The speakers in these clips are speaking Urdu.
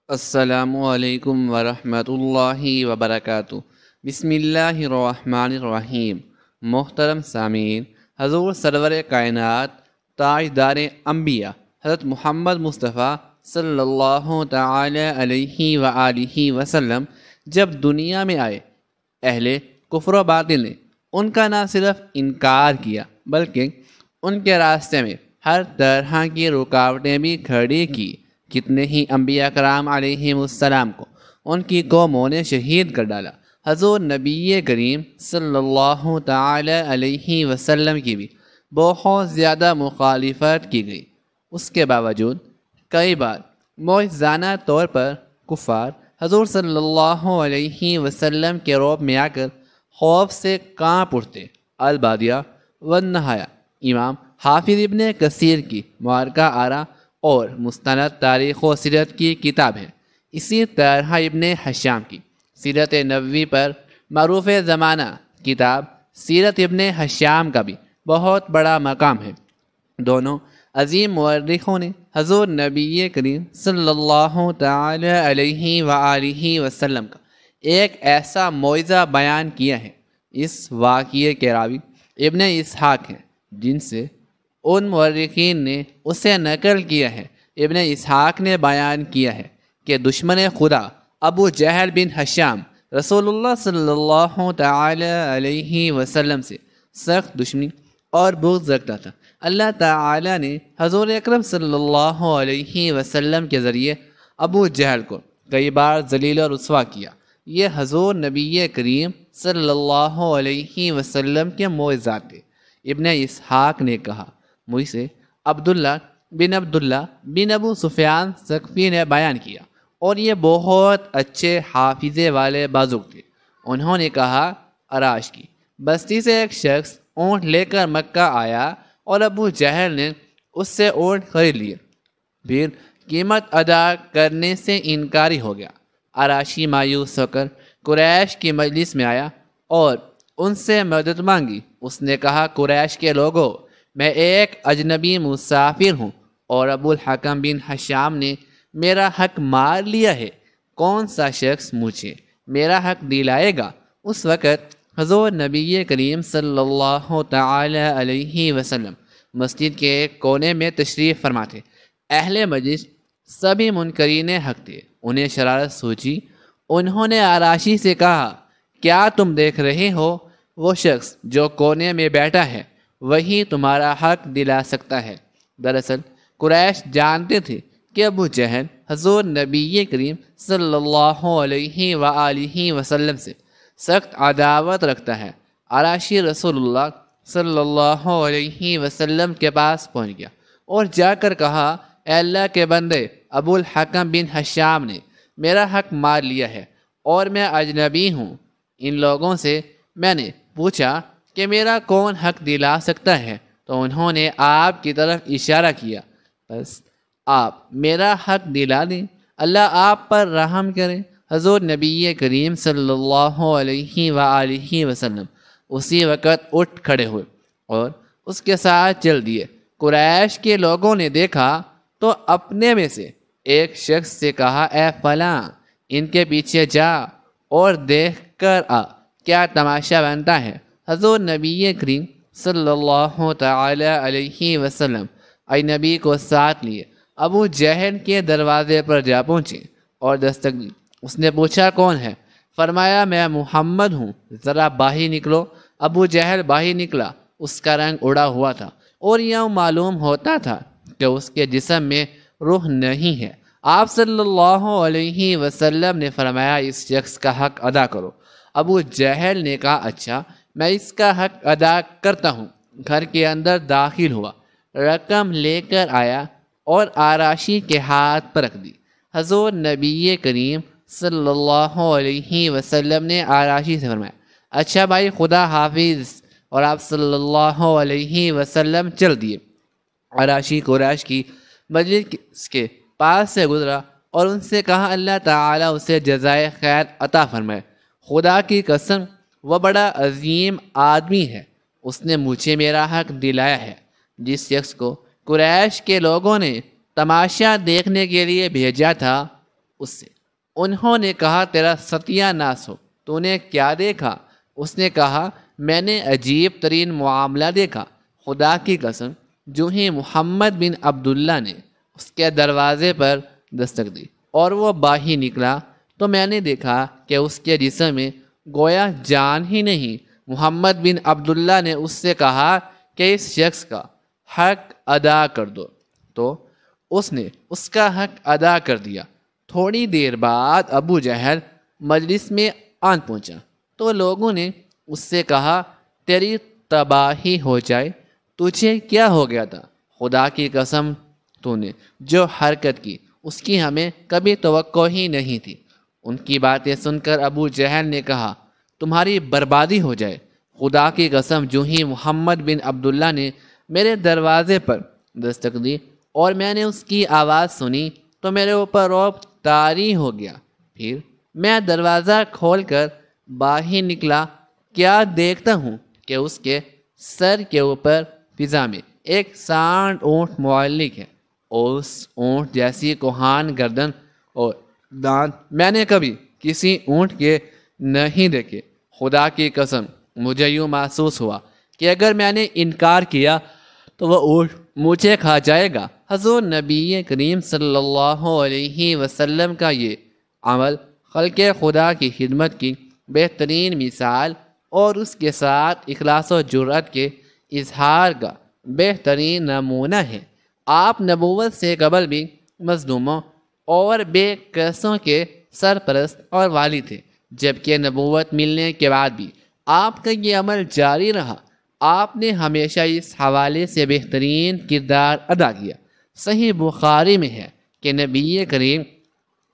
السلام علیکم ورحمۃ اللہ وبرکاتہ۔ بسم اللہ الرحمن الرحیم۔ محترم سامعین، حضور سرور کائنات تاجدار انبیاء حضرت محمد مصطفیٰ صلی اللہ تعالی علیہ وآلہ وسلم جب دنیا میں آئے، اہل کفر و باطل نے ان کا نہ صرف انکار کیا بلکہ ان کے راستے میں ہر طرح کی رکاوٹیں بھی کھڑی کی۔ کتنے ہی انبیاء کرام علیہم السلام کو ان کی قوموں نے شہید کر ڈالا۔ حضور نبی کریم صلی اللہ تعالی علیہ وسلم کی بھی بہت زیادہ مخالفت کی گئی۔ اس کے باوجود کئی بار معجزانہ طور پر کفار حضور صلی اللہ علیہ وسلم کے روب میں آ کر خوف سے کانپ اٹھتے۔ البادیہ والنہایہ امام حافظ ابن کثیر کی معرکہ آرا اور مستند تاریخ و سیرت کی کتاب ہے۔ اسی طرح ابن حشام کی سیرت نبوی پر معروف زمانہ کتاب سیرت ابن حشام کا بھی بہت بڑا مقام ہے۔ دونوں عظیم مورخوں نے حضور نبی کریم صلی اللہ تعالی علیہ وآلہ وسلم کا ایک ایسا معجزہ بیان کیا ہے۔ اس واقعے کے راوی ابن اسحاق ہیں، جن سے ان مورخین نے اسے نقل کیا ہے۔ ابن اسحاق نے بیان کیا ہے کہ دشمن خدا ابو جہل بن ہشام رسول اللہ صلی اللہ تعالی علیہ وسلم سے سخت دشمنی اور بغض رکھتا تھا۔ اللہ تعالی نے حضور اکرم صلی اللہ علیہ وسلم کے ذریعے ابو جہل کو کئی بار ذلیل و رسوا کیا۔ یہ حضور نبی کریم صلی اللہ علیہ وسلم کے معجزات تھے۔ ابن اسحاق نے کہا، مجھ سے عبداللہ بن ابو سفیان ثقفی نے بیان کیا، اور یہ بہت اچھے حافظے والے بازوق تھے۔ انہوں نے کہا، عراش کی بستی سے ایک شخص اونٹ لے کر مکہ آیا اور ابو جہل نے اس سے اونٹ خرید لیے، پھر قیمت ادا کرنے سے انکاری ہو گیا۔ عراشی مایوس ہو کر قریش کی مجلس میں آیا اور ان سے مدد مانگی۔ اس نے کہا، قریش کے لوگوں، میں ایک اجنبی مسافر ہوں اور ابو الحکم بن حشام نے میرا حق مار لیا ہے۔ کون سا شخص مجھے میرا حق دلائے گا؟ اس وقت حضور نبی کریم صلی اللہ تعالی علیہ وسلم مسجد کے ایک کونے میں تشریف فرما تھے۔ اہل مجلس سبھی منکرین حق تھے۔ انہیں شرارت سوچی۔ انہوں نے عراشی سے کہا، کیا تم دیکھ رہے ہو؟ وہ شخص جو کونے میں بیٹھا ہے وہی تمہارا حق دلا سکتا ہے۔ دراصل قریش جانتے تھے کہ ابو جہل حضور نبی کریم صلی اللہ علیہ وآلہ وسلم سے سخت عداوت رکھتا ہے۔ عراشی رسول اللہ صلی اللہ علیہ وسلم کے پاس پہنچ گیا اور جا کر کہا، اے اللہ کے بندے، ابو الحکم بن حشام نے میرا حق مار لیا ہے اور میں اجنبی ہوں۔ ان لوگوں سے میں نے پوچھا کہ میرا کون حق دلا سکتا ہے، تو انہوں نے آپ کی طرف اشارہ کیا، بس آپ میرا حق دلا دیں، اللہ آپ پر رحم کرے۔ حضور نبی کریم صلی اللہ علیہ وآلہ وسلم اسی وقت اٹھ کھڑے ہوئے اور اس کے ساتھ چل دیے۔ قریش کے لوگوں نے دیکھا تو اپنے میں سے ایک شخص سے کہا، اے فلاں، ان کے پیچھے جا اور دیکھ کر آ، کیا تماشا بنتا ہے۔ حضور نبی کریم صلی اللہ تعالی علیہ وسلم اجنبی کو ساتھ لیے ابو جہل کے دروازے پر جا پہنچے اور دستک دی۔ اس نے پوچھا، کون ہے؟ فرمایا، میں محمد ہوں، ذرا باہر نکلو۔ ابو جہل باہر نکلا۔ اس کا رنگ اڑا ہوا تھا اور یوں معلوم ہوتا تھا کہ اس کے جسم میں روح نہیں ہے۔ آپ صلی اللہ علیہ وسلم نے فرمایا، اس شخص کا حق ادا کرو۔ ابو جہل نے کہا، اچھا، میں اس کا حق ادا کرتا ہوں۔ گھر کے اندر داخل ہوا، رقم لے کر آیا اور عراشی کے ہاتھ پر رکھ دی۔ حضور نبی کریم صلی اللہ علیہ وسلم نے عراشی سے فرمایا، اچھا بھائی، خدا حافظ، اور آپ صلی اللہ علیہ وسلم چل دیے۔ عراشی قریش کی مجلس کے پاس سے گزرا اور ان سے کہا، اللہ تعالیٰ اسے جزائے خیر عطا فرمائے۔ خدا کی قسم، وہ بڑا عظیم آدمی ہے، اس نے مجھے میرا حق دلایا ہے۔ جس شخص کو قریش کے لوگوں نے تماشا دیکھنے کے لیے بھیجا تھا اس سے۔ انہوں نے کہا تیرا ستیہ ناس ہو، تو نے کیا دیکھا؟ اس نے کہا میں نے عجیب ترین معاملہ دیکھا، خدا کی قسم جو ہی محمد بن عبداللہ نے اس کے دروازے پر دستک دی اور وہ باہر نکلا تو میں نے دیکھا کہ اس کے جسم میں گویا جان ہی نہیں۔ محمد بن عبداللہ نے اس سے کہا کہ اس شخص کا حق ادا کر دو، تو اس نے اس کا حق ادا کر دیا۔ تھوڑی دیر بعد ابو جہل مجلس میں آن پہنچا تو لوگوں نے اس سے کہا تیری تباہی ہو جائے، تجھے کیا ہو گیا تھا؟ خدا کی قسم تو نے جو حرکت کی اس کی ہمیں کبھی توقع ہی نہیں تھی۔ ان کی باتیں سن کر ابو جہل نے کہا تمہاری بربادی ہو جائے، خدا کی قسم جو ہی محمد بن عبداللہ نے میرے دروازے پر دستک دی اور میں نے اس کی آواز سنی تو میرے اوپر رعب طاری ہو گیا۔ پھر میں دروازہ کھول کر باہر نکلا، کیا دیکھتا ہوں کہ اس کے سر کے اوپر فضا میں ایک سانڈ اونٹ معلق ہے اور اس اونٹ جیسی کوہان گردن اور دانت میں نے کبھی کسی اونٹ کے نہیں دیکھے۔ خدا کی قسم مجھے یوں محسوس ہوا کہ اگر میں نے انکار کیا تو وہ اونٹ مجھے کھا جائے گا۔ حضور نبی کریم صلی اللہ علیہ وسلم کا یہ عمل خلق خدا کی خدمت کی بہترین مثال اور اس کے ساتھ اخلاص و جرأت کے اظہار کا بہترین نمونہ ہے۔ آپ نبوت سے قبل بھی مظلوموں اور بے کسوں کے سرپرست اور والی تھے، جبکہ نبوت ملنے کے بعد بھی آپ کا یہ عمل جاری رہا۔ آپ نے ہمیشہ اس حوالے سے بہترین کردار ادا کیا۔ صحیح بخاری میں ہے کہ نبی کریم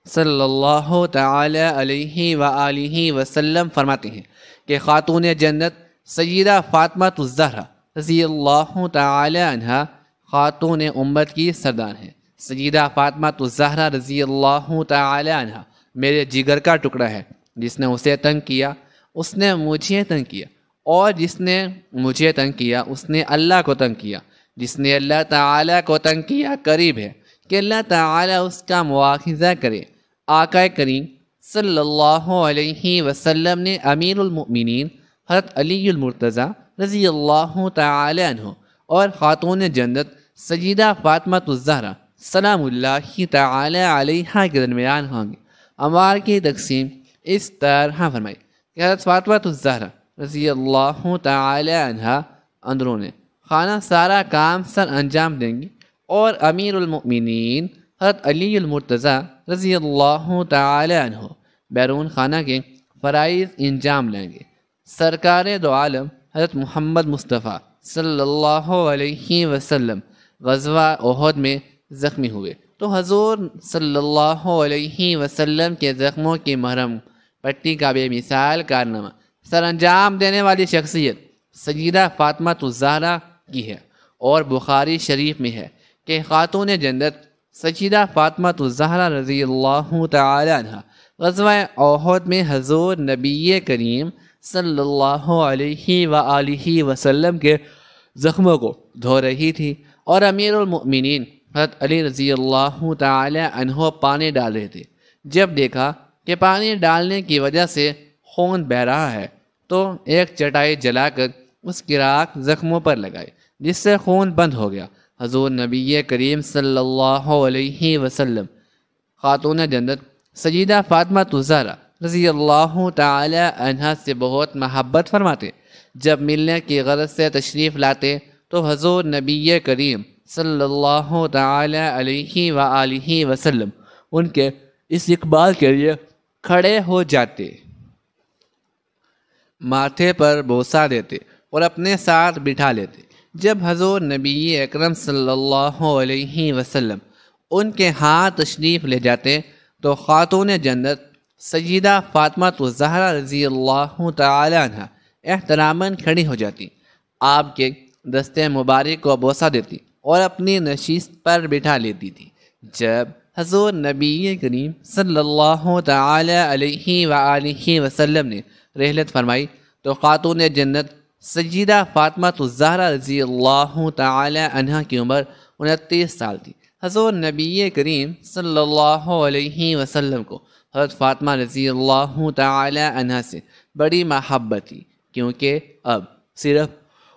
صلی اللہ تعالی علیہ وآلہ وسلم فرماتے ہیں کہ خاتون جنت سیدہ فاطمہ الزہرا رضی اللہ تعالی عنہا خاتون امت کی سردار ہیں۔ سیدہ فاطمہ الزہرا رضی اللہ تعالی عنہا میرے جگر کا ٹکڑا ہے۔ جس نے اسے تنگ کیا اس نے مجھے تنگ کیا، اور جس نے مجھے تنگ کیا اس نے اللہ کو تنگ کیا۔ جس نے اللہ تعالیٰ کو تنگ کیا قریب ہے کہ اللہ تعالیٰ اس کا مواخذہ کرے۔ آقا کریم صلی اللہ علیہ وسلم نے امیر المؤمنین حضرت علی المرتضیٰ رضی اللہ تعالی عنہ اور خاتون جنت سیدہ فاطمہ الزہرا سلام اللہ تعالی علیہا کے درمیان ہوں گے اموال کی تقسیم اس طرح فرمائی کہ حضرت فاطمہ الزہرا رضی اللہ تعالی عنہا اندرون خانہ سارا کام سر انجام دیں گی، اور امیر المؤمنین حضرت علی المرتضیٰ رضی اللہ تعالی عنہ بیرون خانہ کے فرائض انجام لیں گے۔ سرکار دو عالم حضرت محمد مصطفیٰ صلی اللہ علیہ وسلم غزوہ احد میں زخمی ہوئے تو حضور صلی اللہ علیہ وسلم کے زخموں کی مرہم پٹی کا بے مثال کارنامہ سر انجام دینے والی شخصیت سیدہ فاطمہ الزہرا کی ہے، اور بخاری شریف میں ہے کہ خاتون جنت سیدہ فاطمہ الزہرا رضی اللہ تعالی عنہ غزوہ احد میں حضور نبی کریم صلی اللہ علیہ وآلہ وسلم کے زخموں کو دھو رہی تھی، اور امیر المؤمنین حضرت علی رضی اللہ تعالی عنہ پانی ڈال رہے تھے۔ جب دیکھا کہ پانی ڈالنے کی وجہ سے خون بہہ رہا ہے تو ایک چٹائی جلا کر اس کی راکھ زخموں پر لگائی، جس سے خون بند ہو گیا۔ حضور نبی کریم صلی اللہ علیہ وسلم خاتون جنت سیدہ فاطمہ الزہرا رضی اللہ تعالی عنہا سے بہت محبت فرماتے۔ جب ملنے کی غرض سے تشریف لاتے تو حضور نبی کریم صلی اللہ تعالی علیہ وآلہ وسلم ان کے استقبال کے لیے کھڑے ہو جاتے، ماتھے پر بوسہ دیتے اور اپنے ساتھ بٹھا لیتے۔ جب حضور نبی اکرم صلی اللہ علیہ وسلم ان کے ہاتھ تشریف لے جاتے تو خاتون جنت سیدہ فاطمہ الزہرا رضی اللہ تعالی عنہ احتراماً کھڑی ہو جاتی، آپ کے دستے مبارک کو بوسہ دیتی اور اپنی نشست پر بٹھا لیتی تھی۔ جب حضور نبی کریم صلی اللہ تعالی علیہ وآلہ وسلم نے رحلت فرمائی تو خاتون جنت سیدہ فاطمہ الزہرا رضی اللہ تعالی عنہ کی عمر 29 سال تھی۔ حضور نبی کریم صلی اللہ علیہ وسلم کو حضرت فاطمہ رضی اللہ تعالی عنہ سے بڑی محبت تھی، کیونکہ اب صرف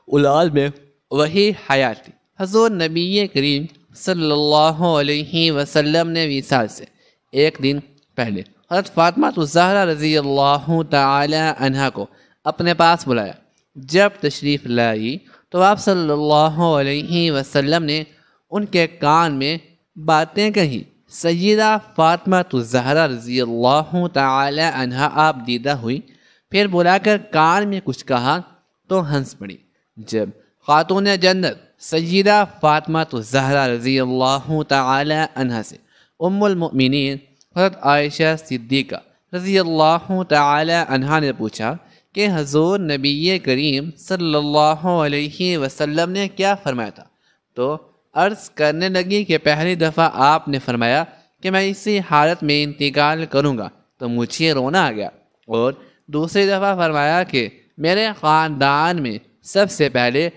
اولاد میں وہی حیات تھی۔ حضور نبی کریم صلی اللہ علیہ وسلم نے وصال سے ایک دن پہلے حضرت فاطمہ الزہرا رضی اللہ تعالی عنہ کو اپنے پاس بلایا۔ جب تشریف لائی تو آپ صلی اللہ علیہ وسلم نے ان کے کان میں باتیں کہیں۔ سیدہ فاطمہ الزہرا رضی اللہ تعالی عنہ آپ دیدہ ہوئی، پھر بلا کر کان میں کچھ کہا تو ہنس پڑی۔ جب خاتون جنت سیدہ فاطمہ الزہرا رضی اللہ تعالی عنہ سے ام المؤمنین حضرت عائشہ صدیقہ رضی اللہ تعالی عنہ نے پوچھا کہ حضور نبی کریم صلی اللہ علیہ وسلم نے کیا فرمایا تھا، تو عرض کرنے لگی کہ پہلی دفعہ آپ نے فرمایا کہ میں اسی حالت میں انتقال کروں گا تو مجھے رونا آ گیا، اور دوسری دفعہ فرمایا کہ میرے خاندان میں سب سے پہلے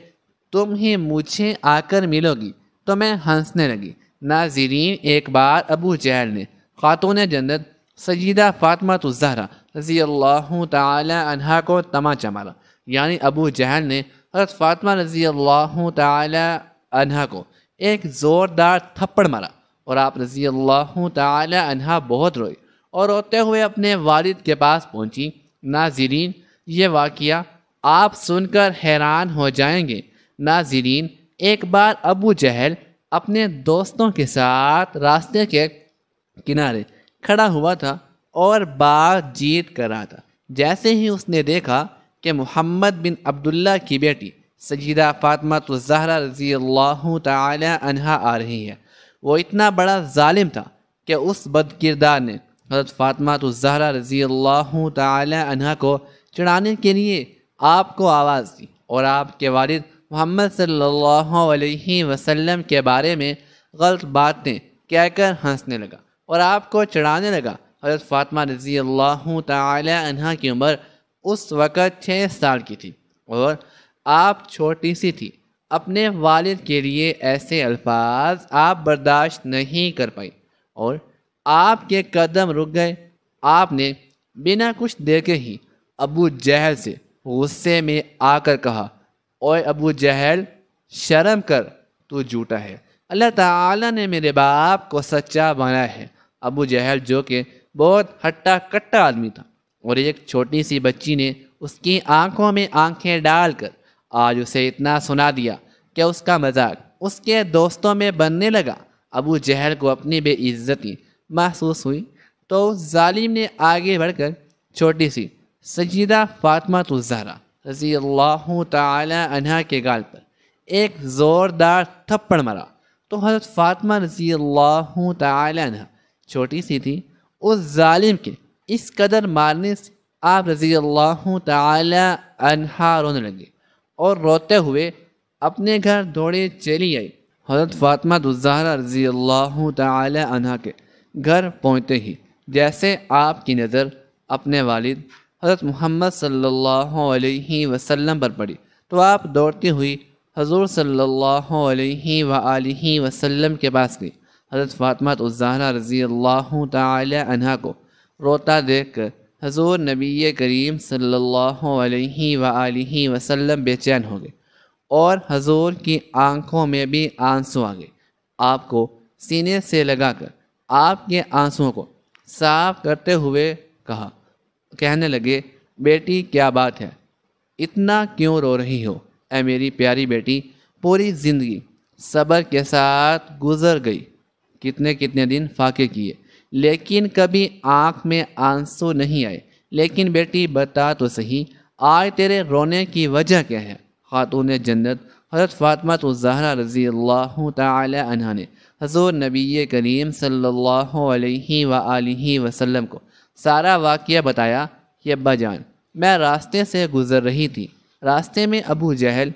تم ہی مجھے آ کر ملو گی تو میں ہنسنے لگی۔ ناظرین، ایک بار ابو جہل نے خاتون جنت سیدہ فاطمہ الزہرا رضی اللہ تعالی عنہ کو تماچا مارا، یعنی ابو جہل نے حضرت فاطمہ رضی اللہ تعالی عنہ کو ایک زوردار تھپڑ مارا، اور آپ رضی اللہ تعالی عنہ بہت روئی اور روتے ہوئے اپنے والد کے پاس پہنچی۔ ناظرین، یہ واقعہ آپ سن کر حیران ہو جائیں گے۔ ناظرین، ایک بار ابو جہل اپنے دوستوں کے ساتھ راستے کے کنارے کھڑا ہوا تھا اور بات چیت کر رہا تھا۔ جیسے ہی اس نے دیکھا کہ محمد بن عبداللہ کی بیٹی سیدہ فاطمہ الزہرا رضی اللہ تعالی عنہا آ رہی ہے، وہ اتنا بڑا ظالم تھا کہ اس بد کردار نے حضرت فاطمہ الزہرا رضی اللہ تعالی عنہا کو چڑھانے کے لیے آپ کو آواز دی، اور آپ کے والد محمد صلی اللہ علیہ وسلم کے بارے میں غلط باتیں کہہ کر ہنسنے لگا اور آپ کو چڑھانے لگا۔ حضرت فاطمہ رضی اللہ تعالی عنہا کی عمر اس وقت 6 سال کی تھی اور آپ چھوٹی سی تھی۔ اپنے والد کے لیے ایسے الفاظ آپ برداشت نہیں کر پائی اور آپ کے قدم رک گئے۔ آپ نے بنا کچھ دیکھے ہی ابو جہل سے غصے میں آ کر کہا، اوے ابو جہل، شرم کر، تو جھوٹا ہے، اللہ تعالیٰ نے میرے باپ کو سچا بنایا ہے۔ ابو جہل جو کہ بہت ہٹا کٹا آدمی تھا، اور ایک چھوٹی سی بچی نے اس کی آنکھوں میں آنکھیں ڈال کر آج اسے اتنا سنا دیا کہ اس کا مذاق اس کے دوستوں میں بننے لگا۔ ابو جہل کو اپنی بے عزتی محسوس ہوئی تو اس ظالم نے آگے بڑھ کر چھوٹی سی سیدہ فاطمہ الزہرا رضی اللہ تعالی عنہ کے گال پر ایک زوردار تھپڑ مارا تو حضرت فاطمہ رضی اللہ تعالی عنہ چھوٹی سی تھی۔ اس ظالم کے اس قدر مارنے سے آپ رضی اللہ تعالی عنہ رونے لگے اور روتے ہوئے اپنے گھر دوڑے چلی آئی۔ حضرت فاطمہ الزہرا رضی اللہ تعالی عنہ کے گھر پہنچتے ہی جیسے آپ کی نظر اپنے والد حضرت محمد صلی اللہ علیہ وسلم پر پڑی تو آپ دوڑتی ہوئی حضور صلی اللہ علیہ وآلہ وسلم کے پاس گئی۔ حضرت فاطمہ الزہرا رضی اللہ تعالی عنہ کو روتا دیکھ کر حضور نبی کریم صلی اللہ علیہ وآلہ وسلم بے چین ہو گئے اور حضور کی آنکھوں میں بھی آنسو آ گئے۔ آپ کو سینے سے لگا کر آپ کے آنسوؤں کو صاف کرتے ہوئے کہنے لگے، بیٹی کیا بات ہے، اتنا کیوں رو رہی ہو؟ اے میری پیاری بیٹی، پوری زندگی صبر کے ساتھ گزر گئی، کتنے دن فاقے کیے، لیکن کبھی آنکھ میں آنسو نہیں آئے۔ لیکن بیٹی بتا تو صحیح، آج تیرے رونے کی وجہ کیا ہے؟ خاتون جنت حضرت فاطمہ الزہرا رضی اللہ تعالی عنہ نے حضور نبی کریم صلی اللہ علیہ وآلہ وسلم کو سارا واقعہ بتایا کہ ابا جان، میں راستے سے گزر رہی تھی، راستے میں ابو جہل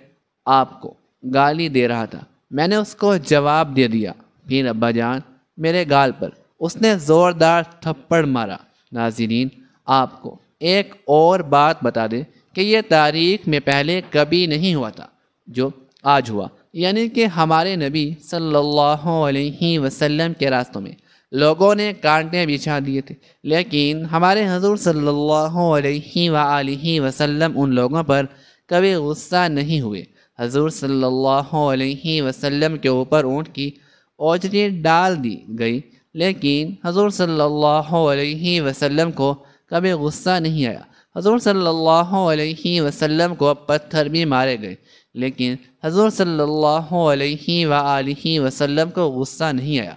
آپ کو گالی دے رہا تھا، میں نے اس کو جواب دے دیا، پھر ابا جان میرے گال پر اس نے زوردار تھپڑ مارا۔ ناظرین، آپ کو ایک اور بات بتا دیں کہ یہ تاریخ میں پہلے کبھی نہیں ہوا تھا جو آج ہوا۔ یعنی کہ ہمارے نبی صلی اللہ علیہ وسلم کے راستوں میں لوگوں نے کانٹے بچھا دیے تھے، لیکن ہمارے حضور صلی اللہ علیہ وآلہ وسلم ان لوگوں پر کبھی غصہ نہیں ہوئے۔ حضور صلی اللہ علیہ وسلم کے اوپر اونٹ کی اوجری ڈال دی گئی، لیکن حضور صلی اللہ علیہ وسلم کو کبھی غصہ نہیں آیا۔ حضور صلی اللہ علیہ وسلم کو پتھر بھی مارے گئے، لیکن حضور صلی اللہ علیہ وآلہ وسلم کو غصہ نہیں آیا۔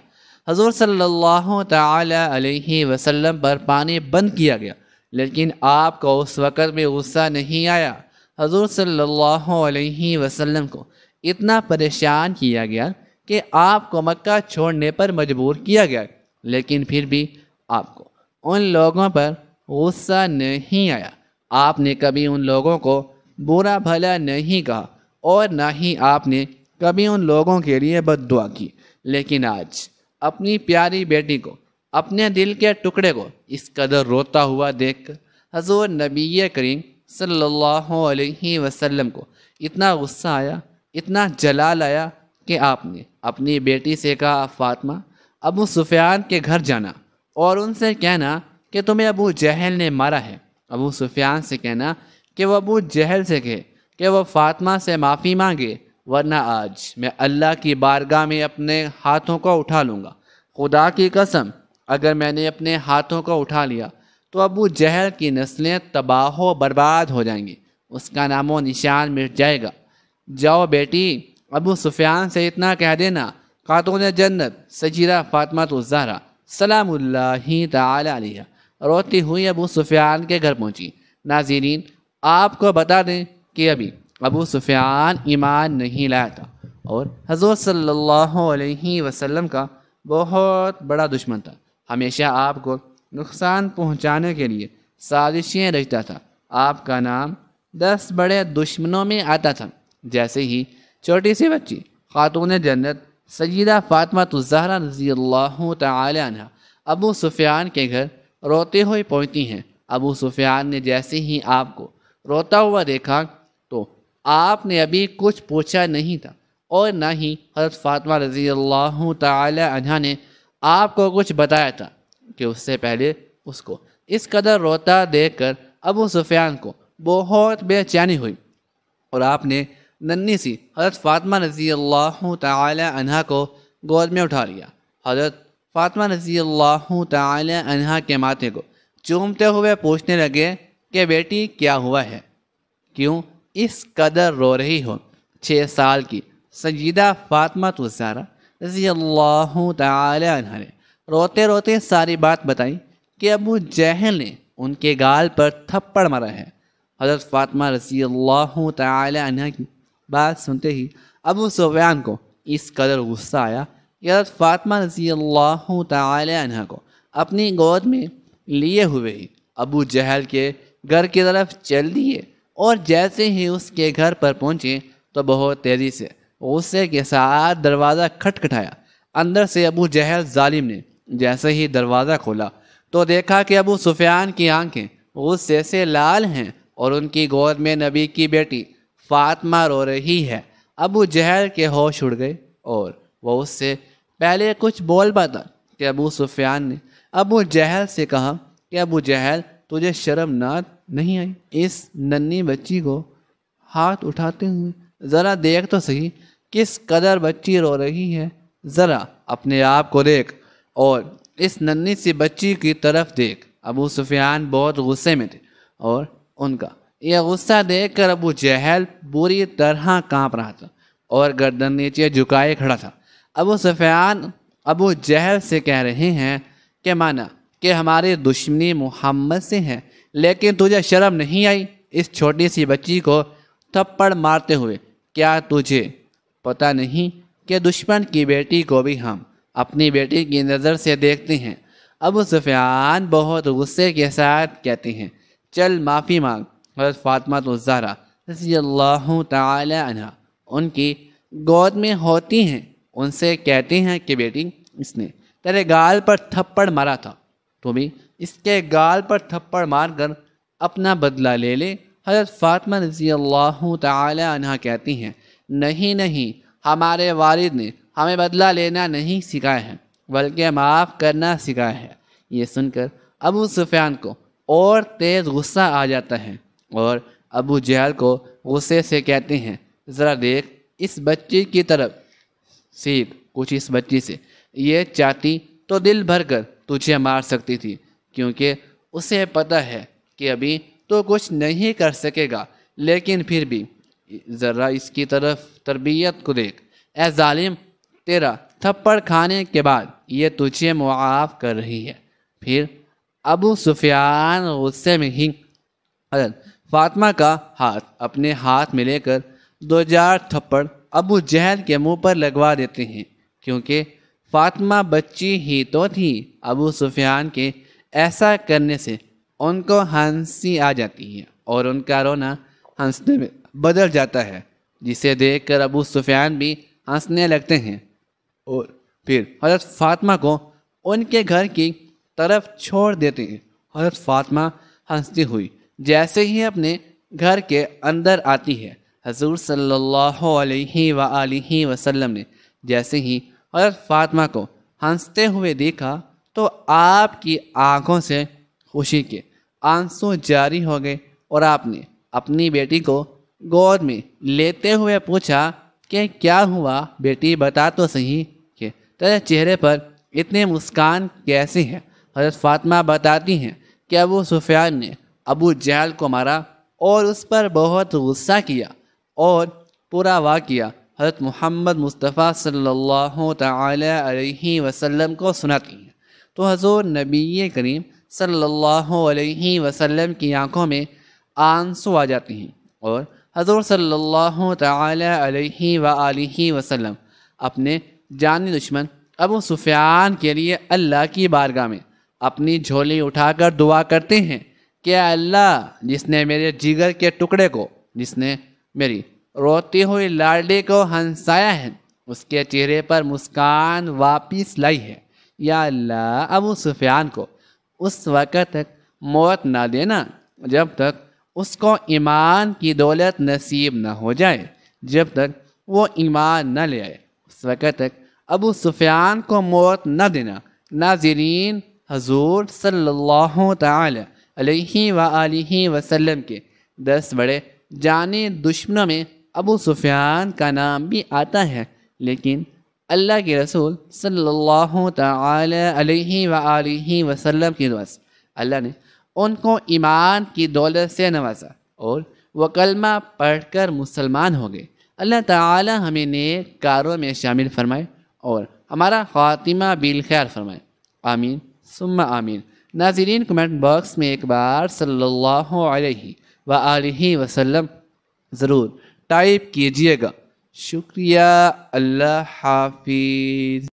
حضور صلی اللہ تعالی علیہ وسلم پر پانی بند کیا گیا، لیکن آپ کو اس وقت بھی غصہ نہیں آیا۔ حضور صلی اللہ علیہ وسلم کو اتنا پریشان کیا گیا کہ آپ کو مکہ چھوڑنے پر مجبور کیا گیا، لیکن پھر بھی آپ کو ان لوگوں پر غصہ نہیں آیا۔ آپ نے کبھی ان لوگوں کو برا بھلا نہیں کہا، اور نہ ہی آپ نے کبھی ان لوگوں کے لیے بد دعا کی۔ لیکن آج اپنی پیاری بیٹی کو، اپنے دل کے ٹکڑے کو اس قدر روتا ہوا دیکھ کر حضور نبی کریم صلی اللہ علیہ وسلم کو اتنا غصہ آیا، اتنا جلال آیا کہ آپ نے اپنی بیٹی سے کہا، فاطمہ، ابو سفیان کے گھر جانا اور ان سے کہنا کہ تمہیں ابو جہل نے مارا ہے۔ ابو سفیان سے کہنا کہ وہ ابو جہل سے کہے کہ وہ فاطمہ سے معافی مانگے، ورنہ آج میں اللہ کی بارگاہ میں اپنے ہاتھوں کو اٹھا لوں گا۔ خدا کی قسم، اگر میں نے اپنے ہاتھوں کو اٹھا لیا تو ابو جہل کی نسلیں تباہ و برباد ہو جائیں گی، اس کا نام و نشان مٹ جائے گا۔ جاؤ بیٹی، ابو سفیان سے اتنا کہہ دینا، خاتون جنت سیدہ فاطمہ الزہرا سلام اللہ تعالی علیہ روتی ہوئی ابو سفیان کے گھر پہنچی۔ ناظرین، آپ کو بتا دیں کہ ابھی ابو سفیان ایمان نہیں لایا تھا اور حضور صلی اللہ علیہ وسلم کا بہت بڑا دشمن تھا۔ ہمیشہ آپ کو نقصان پہنچانے کے لیے سازشیں رچتا تھا۔ آپ کا نام 10 بڑے دشمنوں میں آتا تھا۔ جیسے ہی چھوٹی سی بچی خاتون جنت سیدہ فاطمہ الزہرا رضی اللہ تعالی عنہ ابو سفیان کے گھر روتے ہوئے پہنچتی ہیں، ابو سفیان نے جیسے ہی آپ کو روتا ہوا دیکھا تو آپ نے ابھی کچھ پوچھا نہیں تھا، اور نہ ہی حضرت فاطمہ رضی اللہ تعالی عنہ نے آپ کو کچھ بتایا تھا کہ اس سے پہلے اس کو اس قدر روتا دیکھ کر ابو سفیان کو بہت بے چینی ہوئی، اور آپ نے ننھی سی حضرت فاطمہ رضی اللہ تعالی عنہ کو گود میں اٹھا لیا۔ حضرت فاطمہ رضی اللہ تعالی عنہ کے ماتھے کو چومتے ہوئے پوچھنے لگے کہ بیٹی کیا ہوا ہے، کیوں اس قدر رو رہی ہو؟ 6 سال کی سیدہ فاطمہ الزہرا رضی اللہ تعالی عنہ نے روتے روتے ساری بات بتائی کہ ابو جہل نے ان کے گال پر تھپڑ مارا ہے۔ حضرت فاطمہ رضی اللہ تعالی عنہ کی بات سنتے ہی ابو سفیان کو اس قدر غصہ آیا کہ حضرت فاطمہ رضی اللہ تعالی عنہ کو اپنی گود میں لیے ہوئے ہی ابو جہل کے گھر کی طرف چل دیے، اور جیسے ہی اس کے گھر پر پہنچے تو بہت تیزی سے غصے کے ساتھ دروازہ کھٹکھٹایا۔ اندر سے ابو جہل ظالم نے جیسے ہی دروازہ کھولا تو دیکھا کہ ابو سفیان کی آنکھیں غصے سے لال ہیں اور ان کی گود میں نبی کی بیٹی فاطمہ رو رہی ہے۔ ابو جہل کے ہوش اڑ گئے اور وہ اس سے پہلے کچھ بول پاتا کہ ابو سفیان نے ابو جہل سے کہا کہ ابو جہل، تجھے شرم نہیں آئی اس ننھی بچی کو ہاتھ اٹھاتے ہوئے؟ ذرا دیکھ تو صحیح کس قدر بچی رو رہی ہے، ذرا اپنے آپ کو دیکھ اور اس ننھی سی بچی کی طرف دیکھ۔ ابو سفیان بہت غصے میں تھے اور ان کا یہ غصہ دیکھ کر ابو جہل بری طرح کانپ رہا تھا اور گردن نیچے جھکائے کھڑا تھا۔ ابو سفیان ابو جہل سے کہہ رہے ہیں کہ مانا کہ ہماری دشمنی محمد سے ہے، لیکن تجھے شرم نہیں آئی اس چھوٹی سی بچی کو تھپڑ مارتے ہوئے؟ کیا تجھے پتہ نہیں کہ دشمن کی بیٹی کو بھی ہم اپنی بیٹی کی نظر سے دیکھتے ہیں؟ ابو سفیان بہت غصے کے ساتھ کہتے ہیں، چل معافی مانگ۔ حضرت فاطمہ الزہرا رضی اللہ تعالی عنہ ان کی گود میں ہوتی ہیں، ان سے کہتے ہیں کہ بیٹی، اس نے تیرے گال پر تھپڑ مارا تھا، تو بھی اس کے گال پر تھپڑ مار کر اپنا بدلہ لے لے۔ حضرت فاطمہ رضی اللہ تعالی عنہ کہتی ہیں، نہیں نہیں، ہمارے والد نے ہمیں بدلہ لینا نہیں سکھایا ہے بلکہ معاف کرنا سکھایا ہے۔ یہ سن کر ابو سفیان کو اور تیز غصہ آ جاتا ہے اور ابو جہل کو غصے سے کہتے ہیں، ذرا دیکھ اس بچی کی طرف، سیکھ کچھ اس بچی سے، یہ چاہتی تو دل بھر کر تجھے مار سکتی تھی، کیونکہ اسے پتہ ہے کہ ابھی تو کچھ نہیں کر سکے گا، لیکن پھر بھی ذرا اس کی طرف تربیت کو دیکھ۔ اے ظالم، تیرا تھپڑ کھانے کے بعد یہ تجھے معاف کر رہی ہے۔ پھر ابو سفیان غصے میں ہی حضرت فاطمہ کا ہاتھ اپنے ہاتھ میں لے کر 2 تھپڑ ابو جہل کے منہ پر لگوا دیتے ہیں، کیونکہ فاطمہ بچی ہی تو تھی۔ ابو سفیان کے ایسا کرنے سے ان کو ہنسی آ جاتی ہے اور ان کا رونا ہنسنے میں بدل جاتا ہے، جسے دیکھ کر ابو سفیان بھی ہنسنے لگتے ہیں اور پھر حضرت فاطمہ کو ان کے گھر کی طرف چھوڑ دیتے ہیں۔ حضرت فاطمہ ہنستی ہوئی جیسے ہی اپنے گھر کے اندر آتی ہے، حضور صلی اللہ علیہ وآلہ وسلم نے جیسے ہی حضرت فاطمہ کو ہنستے ہوئے دیکھا تو آپ کی آنکھوں سے خوشی کے آنسو جاری ہو گئے اور آپ نے اپنی بیٹی کو گود میں لیتے ہوئے پوچھا کہ کیا ہوا بیٹی، بتا تو صحیح کہ تیرے چہرے پر اتنی مسکان کیسے ہے؟ حضرت فاطمہ بتاتی ہیں کہ ابو سفیان نے ابو جہل کو مارا اور اس پر بہت غصہ کیا اور پورا واقعہ حضرت محمد مصطفیٰ صلی اللہ تعالی علیہ وسلم کو سناتی ہیں تو حضور نبی کریم صلی اللہ علیہ وسلم کی آنکھوں میں آنسو آ جاتے ہیں اور حضور صلی اللہ تعالی علیہ وآلہ وسلم اپنے جانی دشمن ابو سفیان کے لیے اللہ کی بارگاہ میں اپنی جھولی اٹھا کر دعا کرتے ہیں کہ اللہ، جس نے میرے جگر کے ٹکڑے کو، جس نے میری روتی ہوئی لاڈلی کو ہنسایا ہے، اس کے چہرے پر مسکان واپس لائی ہے، یا اللہ ابو سفیان کو اس وقت تک موت نہ دینا جب تک اس کو ایمان کی دولت نصیب نہ ہو جائے، جب تک وہ ایمان نہ لے آئے اس وقت تک ابو سفیان کو موت نہ دینا۔ ناظرین، حضور صلی اللہ تعالی علیہ وآلہ وسلم کے 10 بڑے جانی دشمنوں میں ابو سفیان کا نام بھی آتا ہے، لیکن اللہ کے رسول صلی اللہ تعالی علیہ وآلہ وسلم کی دعا سے اللہ نے ان کو ایمان کی دولت سے نوازا اور وہ کلمہ پڑھ کر مسلمان ہو گئے۔ اللہ تعالی ہمیں نیک کاروں میں شامل فرمائے اور ہمارا خاتمہ بالخیر فرمائے، آمین ثم آمین۔ ناظرین، کمنٹ باکس میں ایک بار صلی اللہ علیہ وآلہ وسلم ضرور ٹائپ کیجئے گا۔ شکریہ، اللہ حافظ۔